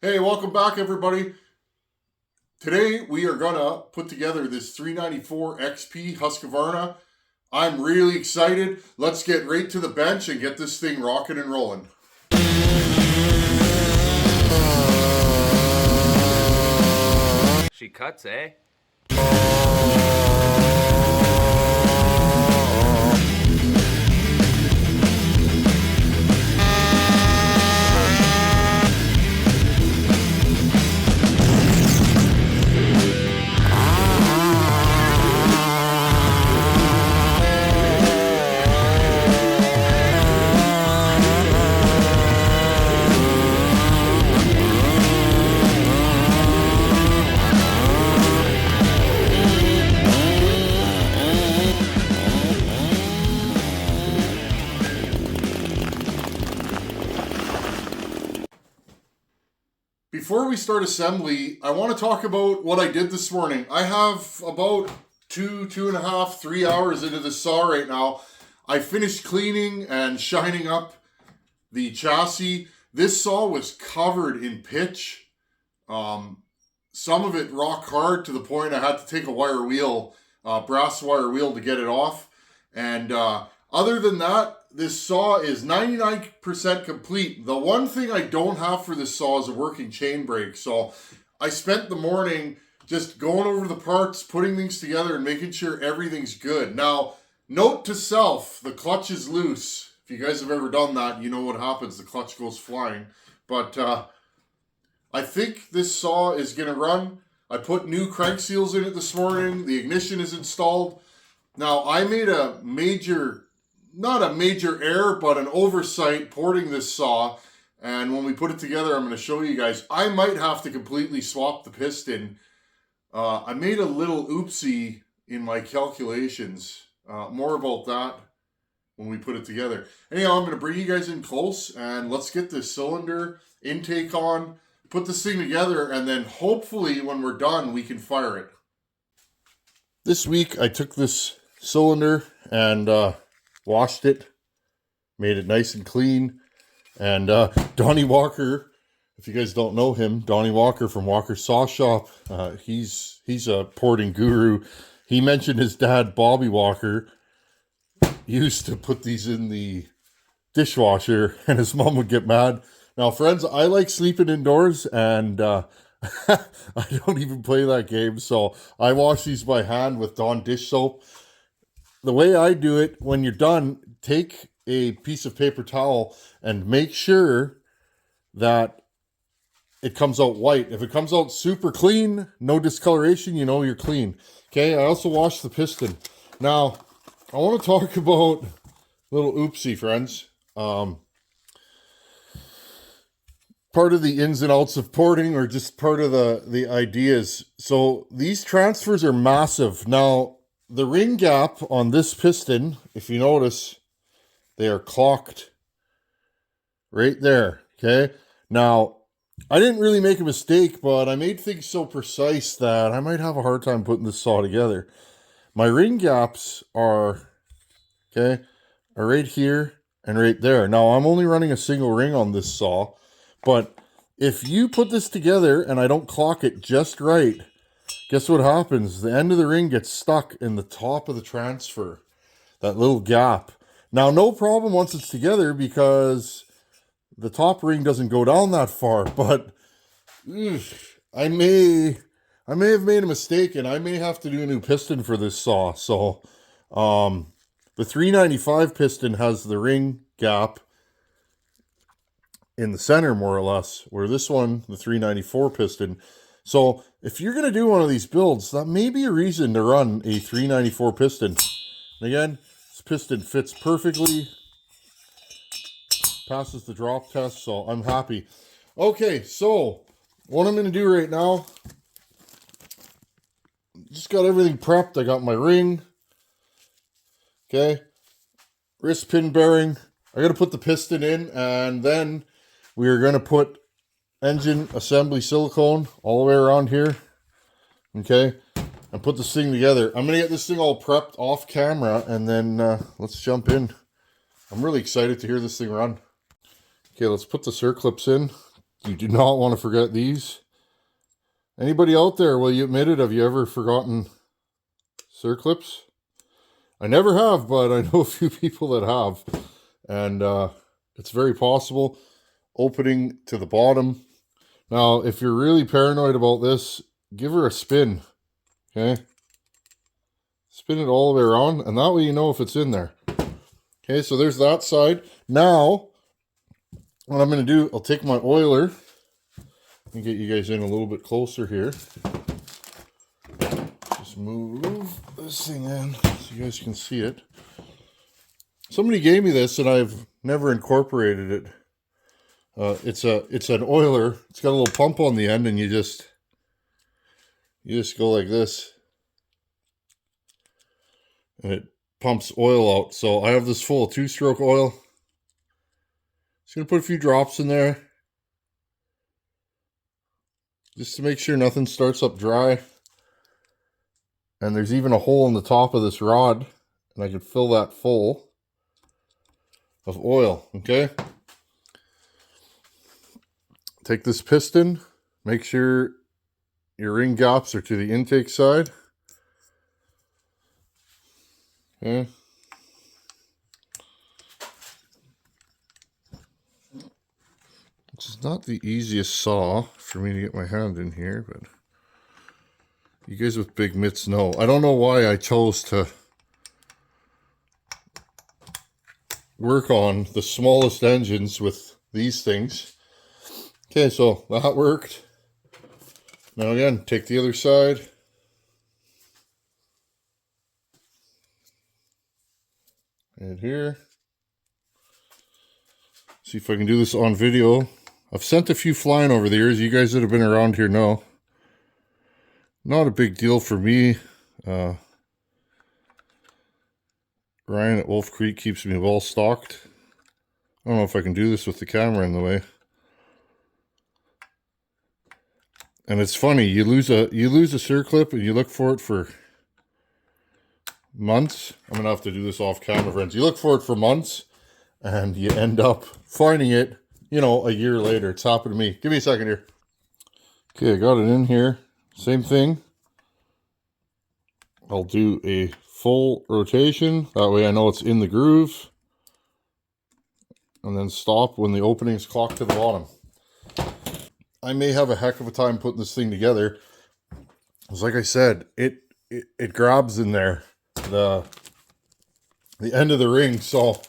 Hey, welcome back everybody. Today we are gonna put together this 394 XP Husqvarna. I'm really excited. Let's get right to the bench and get this thing rocking and rolling. She cuts, eh? Before we start assembly, I want to talk about what I did this morning. I have about 2.5, 3 hours into the saw right now. I finished cleaning and shining up the chassis. This saw was covered in pitch. Some of it rock hard to the point I had to take a wire wheel, brass wire wheel to get it off. And other than that, this saw is 99% complete. The one thing I don't have for this saw is a working chain brake. So I spent the morning just going over the parts, putting things together and making sure everything's good. Now, note to self, the clutch is loose. If you guys have ever done that, you know what happens. The clutch goes flying. But I think this saw is going to run. I put new crank seals in it this morning. The ignition is installed. Now, I made a not a major error, but an oversight porting this saw. And when we put it together, I'm going to show you guys. I might have to completely swap the piston. I made a little oopsie in my calculations. More about that when we put it together. Anyhow, I'm going to bring you guys in close and let's get this cylinder intake on, put this thing together, and then hopefully when we're done, we can fire it. This week, I took this cylinder and washed it, made it nice and clean. And Donnie Walker, if you guys don't know him, Donnie Walker from Walker Saw Shop, he's a porting guru. He mentioned his dad, Bobby Walker, used to put these in the dishwasher and his mom would get mad. Now, friends, I like sleeping indoors and I don't even play that game. So I wash these by hand with Dawn dish soap. The way I do it, when you're done, take a piece of paper towel and make sure that it comes out white. If it comes out super clean, no discoloration, you know you're clean. Okay, I also wash the piston. Now, I want to talk about a little oopsie, friends. Part of the ins and outs of porting, or just part of the ideas. So these transfers are massive. Now, the ring gap on this piston, if you notice, they are clocked right there, okay? Now, I didn't really make a mistake, but I made things so precise that I might have a hard time putting this saw together. My ring gaps are right here and right there. Now, I'm only running a single ring on this saw, but if you put this together and I don't clock it just right, guess what happens? The end of the ring gets stuck in the top of the transfer, that little gap. Now, no problem once it's together because the top ring doesn't go down that far, but I may have made a mistake and I may have to do a new piston for this saw. So the 395 piston has the ring gap in the center more or less, where this one, the 394 piston. So if you're going to do one of these builds, that may be a reason to run a 394 piston. And again, this piston fits perfectly, passes the drop test, so I'm happy. Okay, so what I'm going to do right now, just got everything prepped. I got my ring, okay, wrist pin bearing. I got to put the piston in, and then we're going to put engine assembly silicone all the way around here, okay, and put this thing together. I'm going to get this thing all prepped off camera, and then let's jump in. I'm really excited to hear this thing run. Okay, let's put the circlips in. You do not want to forget these. Anybody out there, will you admit it? Have you ever forgotten circlips? I never have, but I know a few people that have. And it's very possible. Opening to the bottom. Now, if you're really paranoid about this, give her a spin. Okay? Spin it all the way around, and that way you know if it's in there. Okay, so there's that side. Now, what I'm going to do, I'll take my oiler. Let me get you guys in a little bit closer here. Just move this thing in so you guys can see it. Somebody gave me this and I've never incorporated it. It's an oiler. It's got a little pump on the end, and you just go like this, and it pumps oil out. So I have this full of 2-stroke oil. Just gonna put a few drops in there, just to make sure nothing starts up dry. And there's even a hole in the top of this rod, and I can fill that full of oil. Okay. Take this piston, make sure your ring gaps are to the intake side. Okay. This is not the easiest saw for me to get my hand in here, but you guys with big mitts know. I don't know why I chose to work on the smallest engines with these things. Okay, so that worked. Now again, take the other side. And here. See if I can do this on video. I've sent a few flying over the years. You guys that have been around here know. Not a big deal for me. Ryan at Wolf Creek keeps me well stocked. I don't know if I can do this with the camera in the way. And it's funny, you lose a circlip and you look for it for months. I'm gonna have to do this off camera, friends. You look for it for months and you end up finding it, you know, a year later. It's happened to me. Give me a second here. Okay, I got it in here. Same thing. I'll do a full rotation. That way I know it's in the groove. And then stop when the opening's clocked to the bottom. I may have a heck of a time putting this thing together. Because like I said, it grabs in there, the end of the ring. So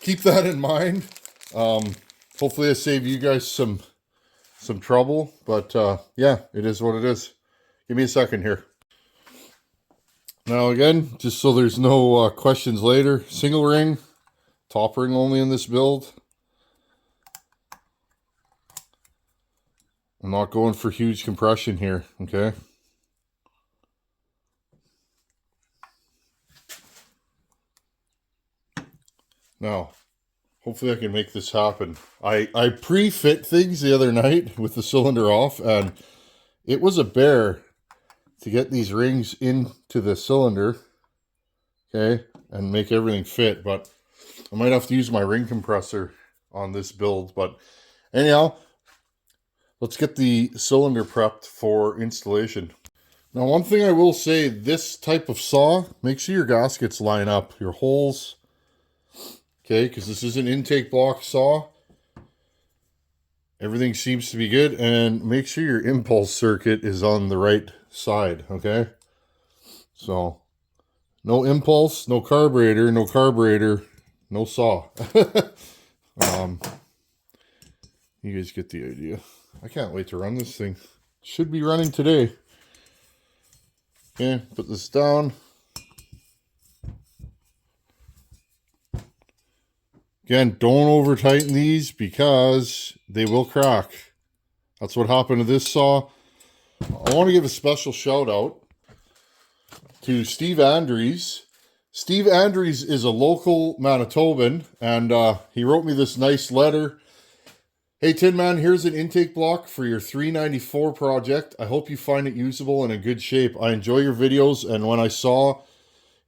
keep that in mind. Hopefully I save you guys some trouble. But yeah, it is what it is. Give me a second here. Now again, just so there's no questions later, single ring, top ring only in this build. I'm not going for huge compression here, okay? Now, hopefully I can make this happen. I pre-fit things the other night with the cylinder off, and it was a bear to get these rings into the cylinder, okay, and make everything fit. But I might have to use my ring compressor on this build. But anyhow, let's get the cylinder prepped for installation. Now, one thing I will say, this type of saw, make sure your gaskets line up, your holes, okay, because this is an intake block saw. Everything seems to be good, and make sure your impulse circuit is on the right side, okay? So, no impulse, no carburetor, no saw. You guys get the idea. I can't wait to run this thing. Should be running today. Okay, put this down. Again, don't over tighten these because they will crack. That's what happened to this saw. I want to give a special shout out to Steve Andries. Steve Andries is a local Manitoban, and he wrote me this nice letter. Hey Tin Man, here's an intake block for your 394 project. I hope you find it usable and in good shape. I enjoy your videos, and when I saw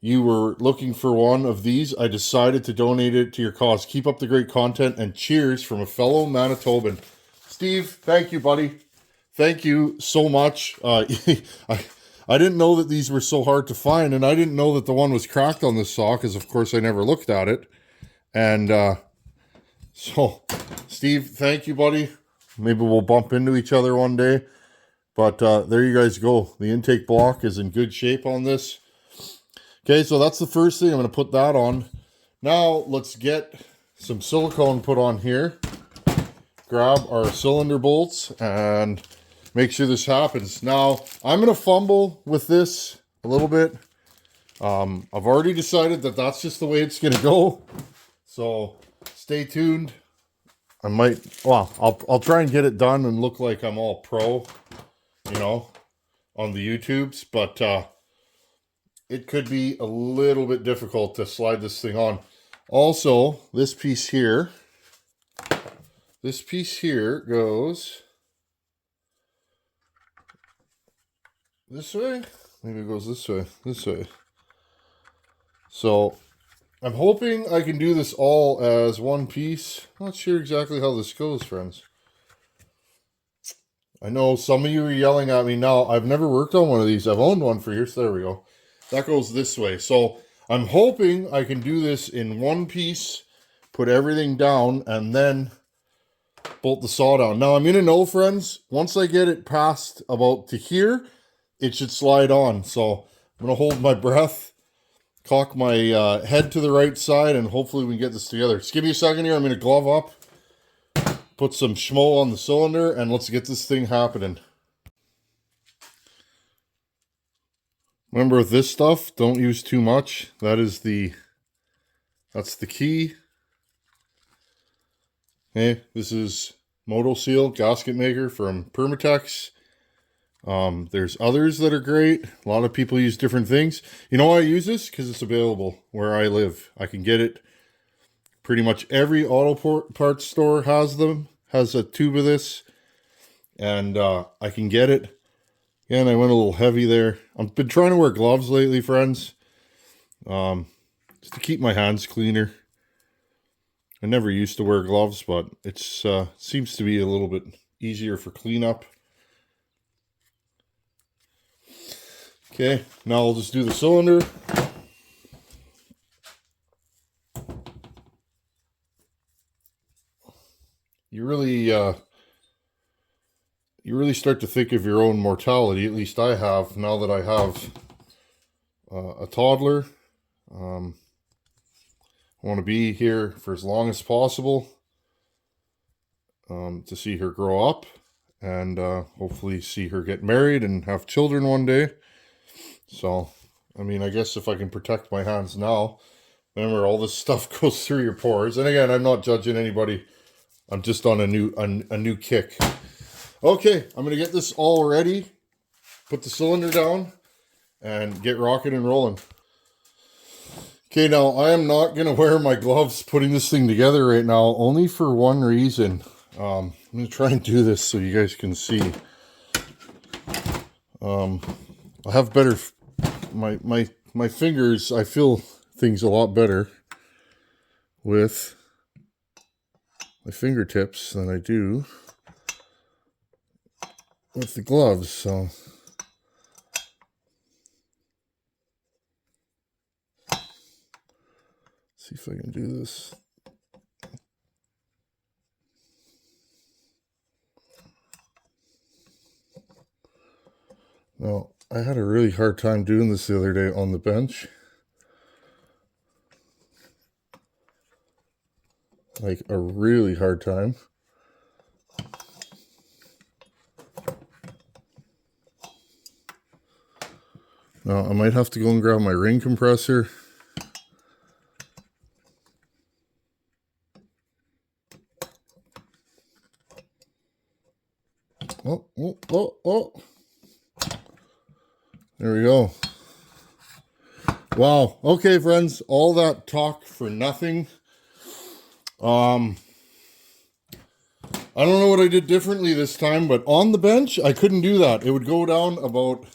you were looking for one of these, I decided to donate it to your cause. Keep up the great content, and cheers from a fellow Manitoban. Steve, thank you, buddy. Thank you so much. I didn't know that these were so hard to find, and I didn't know that the one was cracked on this saw, because of course I never looked at it. And so, Steve, thank you, buddy. Maybe we'll bump into each other one day. But there you guys go. The intake block is in good shape on this. Okay, so that's the first thing. I'm going to put that on. Now, let's get some silicone put on here. Grab our cylinder bolts and make sure this happens. Now, I'm going to fumble with this a little bit. I've already decided that that's just the way it's going to go. So, stay tuned. I'll try and get it done and look like I'm all pro, you know, on the YouTubes. But it could be a little bit difficult to slide this thing on. Also, this piece here goes this way. Maybe it goes this way. So I'm hoping I can do this all as one piece. Not sure exactly how this goes, friends. I know some of you are yelling at me now. I've never worked on one of these. I've owned one for years. There we go. That goes this way. So I'm hoping I can do this in one piece, put everything down, and then bolt the saw down. Now I'm going to know, friends, once I get it past about to here, it should slide on. So I'm going to hold my breath, cock my head to the right side, and hopefully we can get this together. Just give me a second here. I'm going to glove up, put some schmo on the cylinder, and let's get this thing happening. Remember, with this stuff, don't use too much. That's the key. Okay, this is Moto Seal gasket maker from Permatex. There's others that are great. A lot of people use different things. You know why I use this? Because it's available where I live. I can get it. Pretty much every auto parts store has them. Has a tube of this. And I can get it. Again, I went a little heavy there. I've been trying to wear gloves lately, friends. Just to keep my hands cleaner. I never used to wear gloves, but it seems to be a little bit easier for cleanup. Okay, now I'll just do the cylinder. You really start to think of your own mortality. At least I have, now that I have a toddler. I want to be here for as long as possible to see her grow up and hopefully see her get married and have children one day. So, I mean, I guess if I can protect my hands now, remember all this stuff goes through your pores. And again, I'm not judging anybody. I'm just on a new kick. Okay, I'm going to get this all ready, put the cylinder down, and get rocking and rolling. Okay, now I am not going to wear my gloves putting this thing together right now, only for one reason. I'm going to try and do this so you guys can see. I have better, my fingers, I feel things a lot better with my fingertips than I do with the gloves, so see if I can do this. Now, I had a really hard time doing this the other day on the bench. Like a really hard time. Now, I might have to go and grab my ring compressor. Oh. There we go. Wow. Okay, friends. All that talk for nothing. I don't know what I did differently this time, but on the bench, I couldn't do that. It would go down about,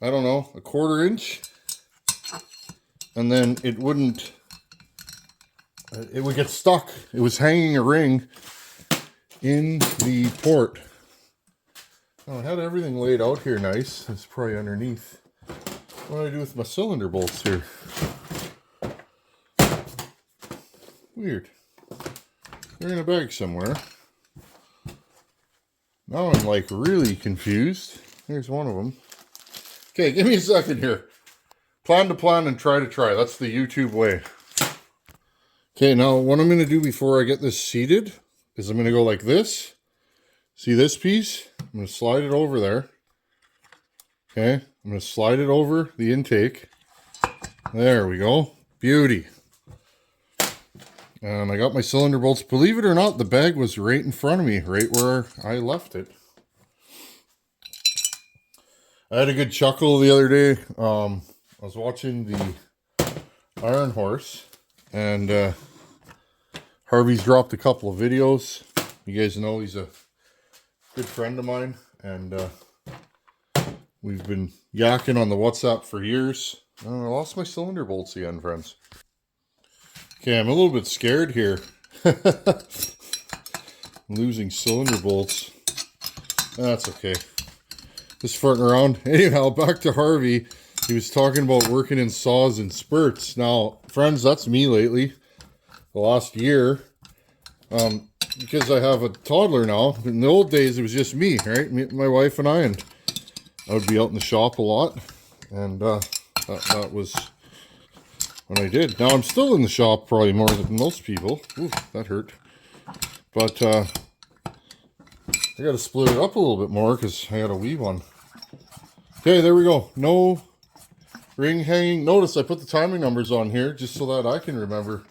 I don't know, a quarter inch. And then it would get stuck. It was hanging a ring. in the port. Oh, I had everything laid out here nice. It's probably underneath. What do I do with my cylinder bolts here? Weird. They're in a bag somewhere. Now I'm like really confused. Here's one of them. Okay, give me a second here. Plan to plan and try to try. That's the YouTube way. Okay, now what I'm going to do before I get this seated is I'm going to go like this. See this piece? I'm going to slide it over there. Okay, I'm going to slide it over the intake. There we go. Beauty. And I got my cylinder bolts. Believe it or not, the bag was right in front of me, right where I left it. I had a good chuckle the other day. I was watching the Iron Horse, and Harvey's dropped a couple of videos. You guys know he's a good friend of mine, and we've been yakking on the WhatsApp for years. I lost my cylinder bolts again, friends. Okay, I'm a little bit scared here. Losing cylinder bolts. That's okay. Just farting around. Anyhow, back to Harvey. He was talking about working in saws and spurts. Now, friends, that's me lately. The last year. Because I have a toddler now. In the old days, it was just me, right? My wife and I would be out in the shop a lot. And that was what I did. Now, I'm still in the shop probably more than most people. Ooh, that hurt. But I got to split it up a little bit more because I got a wee one. Okay, there we go. No ring hanging. Notice I put the timing numbers on here just so that I can remember.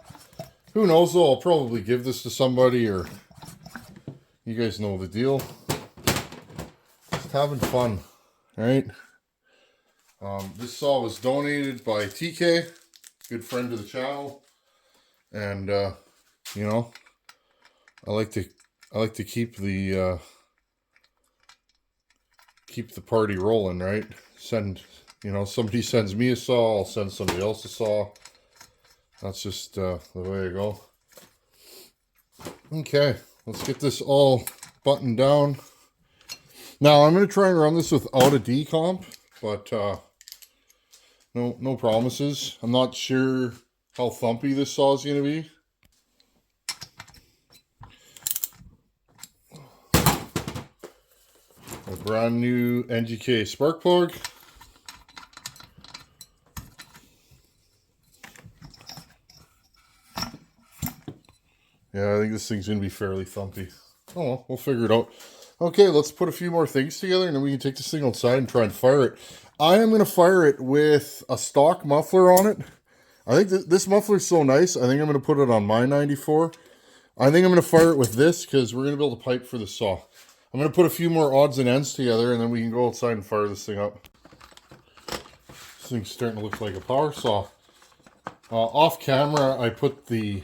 Who knows though, I'll probably give this to somebody, or you guys know the deal. Just having fun, right? This saw was donated by TK, good friend of the channel, and you know, I like to keep the party rolling, right? Somebody sends me a saw, I'll send somebody else a saw. That's just the way I go. Okay, let's get this all buttoned down. Now I'm going to try and run this without a decomp, but no promises. I'm not sure how thumpy this saw is going to be. A brand new NGK spark plug. Yeah, I think this thing's going to be fairly thumpy. Oh well, we'll figure it out. Okay, let's put a few more things together and then we can take this thing outside and try and fire it. I am going to fire it with a stock muffler on it. I think this muffler is so nice. I think I'm going to put it on my 94. I think I'm going to fire it with this because we're going to build a pipe for the saw. I'm going to put a few more odds and ends together and then we can go outside and fire this thing up. This thing's starting to look like a power saw. Off camera, I put the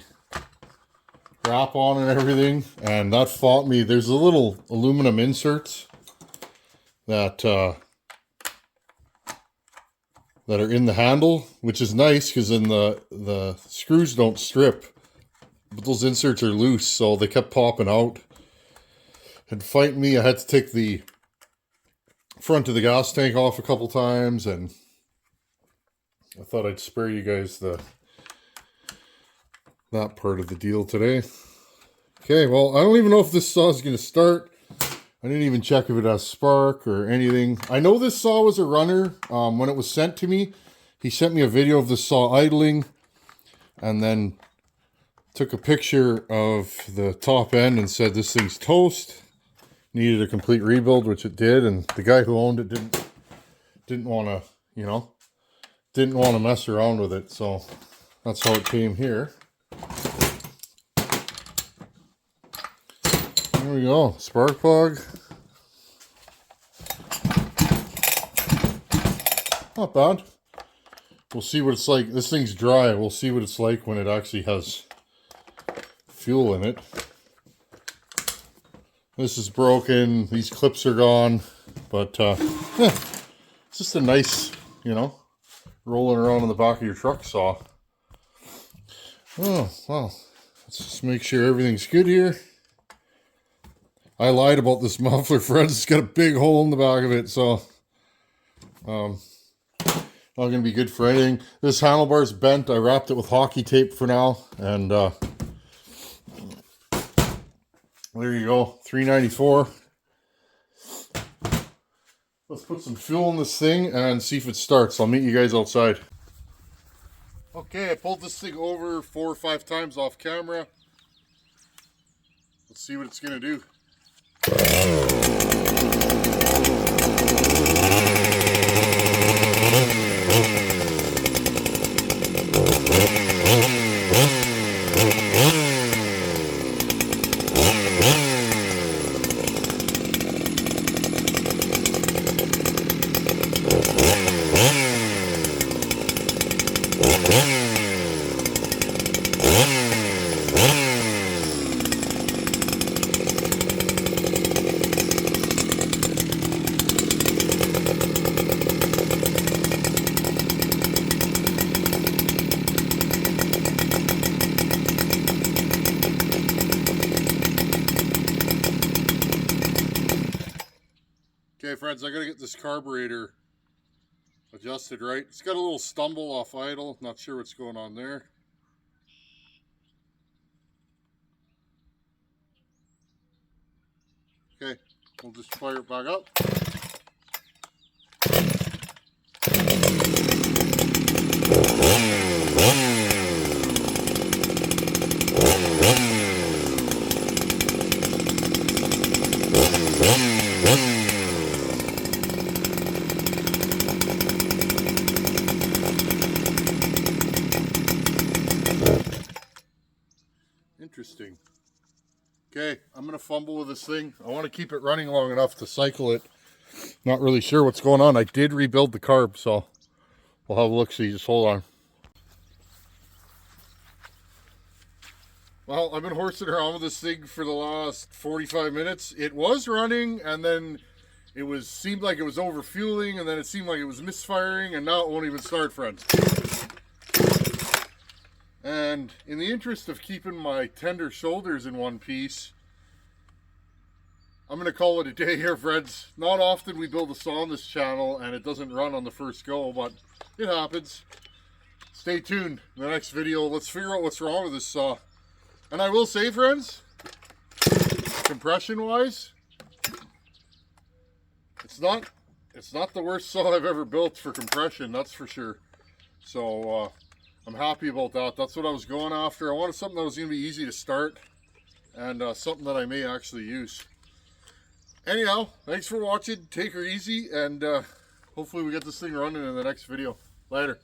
wrap on and everything, and that fought me. There's a little aluminum inserts that are in the handle, which is nice because then the screws don't strip, but those inserts are loose, so they kept popping out and fighting me. I had to take the front of the gas tank off a couple times, and I thought I'd spare you guys that part of the deal today. Okay, well, I don't even know if this saw is going to start. I didn't even check if it has spark or anything. I know this saw was a runner. When it was sent to me, he sent me a video of the saw idling and then took a picture of the top end and said this thing's toast. Needed a complete rebuild, which it did, and the guy who owned it didn't want to mess around with it, so that's how it came here. There we go, spark plug. Not bad. We'll see what it's like. This thing's dry. We'll see what it's like when it actually has fuel in it. This is broken. These clips are gone. But it's just a nice, rolling around in the back of your truck saw. Oh, well. Let's just make sure everything's good here. I lied about this muffler, friends. It's got a big hole in the back of it, so not gonna be good for anything. This handlebar's bent. I wrapped it with hockey tape for now, and there you go, $3.94. Let's put some fuel in this thing and see if it starts. I'll meet you guys outside. Okay, I pulled this thing over 4 or 5 times off camera. Let's see what it's gonna do. Okay, friends, I gotta get this carburetor adjusted right. It's got a little stumble off idle. Not sure what's going on there. Okay, we'll just fire it back up. Interesting. Okay, I'm going to fumble with this thing. I want to keep it running long enough to cycle it. Not really sure what's going on. I did rebuild the carb, so we'll have a look-see. Just hold on. Well, I've been horsing around with this thing for the last 45 minutes. It was running, and then it seemed like it was overfueling, and then it seemed like it was misfiring, and now it won't even start, friends. And in the interest of keeping my tender shoulders in one piece, I'm going to call it a day here, friends. Not often we build a saw on this channel and it doesn't run on the first go, but it happens. Stay tuned. In the next video, let's figure out what's wrong with this saw. And I will say, friends, compression-wise, it's not the worst saw I've ever built for compression, that's for sure. So, I'm happy about that. That's what I was going after. I wanted something that was going to be easy to start and something that I may actually use. Anyhow, thanks for watching. Take her easy, and hopefully we get this thing running in the next video. Later.